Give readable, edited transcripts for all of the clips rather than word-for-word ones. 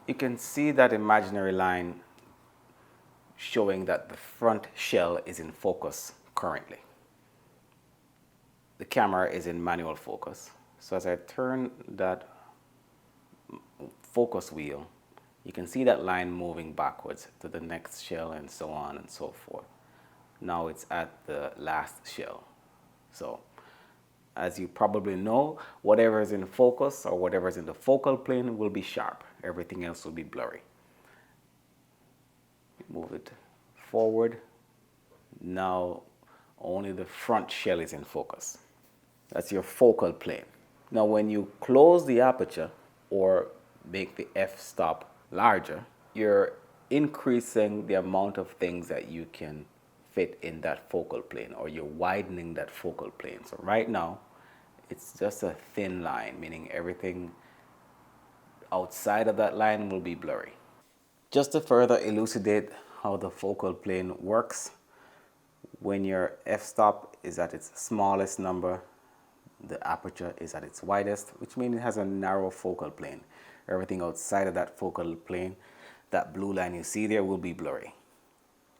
You can see that imaginary line showing that the front shell is in focus currently. The camera is in manual focus. So as I turn that focus wheel, you can see that line moving backwards to the next shell and so on and so forth. Now it's at the last shell. So as you probably know, whatever is in focus or whatever is in the focal plane will be sharp. Everything else will be blurry. Move it forward. Now only the front shell is in focus. That's your focal plane. Now when you close the aperture or make the f-stop larger, you're increasing the amount of things that you can fit in that focal plane, or you're widening that focal plane. So right now it's just a thin line, meaning everything outside of that line will be blurry. Just to further elucidate how the focal plane works, when your f-stop is at its smallest number, the aperture is at its widest, which means it has a narrow focal plane. Everything outside of that focal plane, that blue line you see there, will be blurry.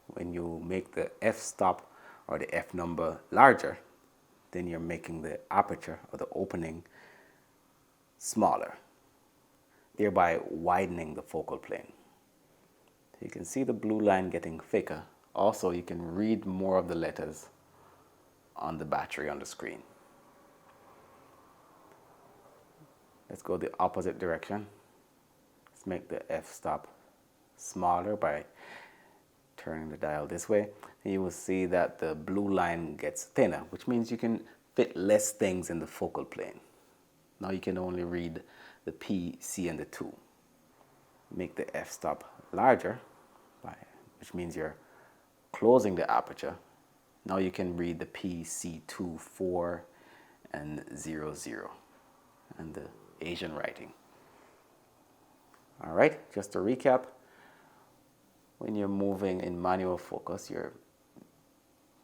When you make the f-stop or the f number larger, then you're making the aperture or the opening smaller, thereby widening the focal plane. You can see the blue line getting thicker. Also, you can read more of the letters on the battery on the screen. Let's go the opposite direction. Let's make the f-stop smaller by turning the dial this way. And you will see that the blue line gets thinner, which means you can fit less things in the focal plane. Now you can only read the P, C, and the 2. Make the f-stop larger, which means you're closing the aperture. Now you can read the P, C, 2, 4, and 0, 0, and the Asian writing. All right, just to recap, when you're moving in manual focus, you're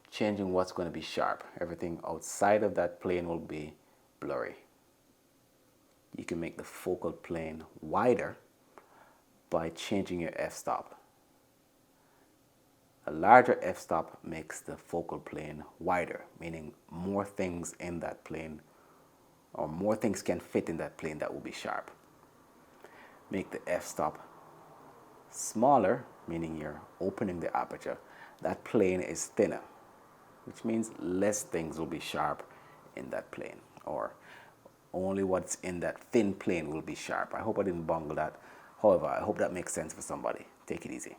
changing what's going to be sharp. Everything outside of that plane will be blurry. You can make the focal plane wider by changing your f-stop. A larger f-stop makes the focal plane wider, meaning more things in that plane, or more things can fit in that plane that will be sharp. Make the f-stop smaller, meaning you're opening the aperture. That plane is thinner, which means less things will be sharp in that plane, or only what's in that thin plane will be sharp. I hope I didn't bungle that. However, I hope that makes sense for somebody. Take it easy.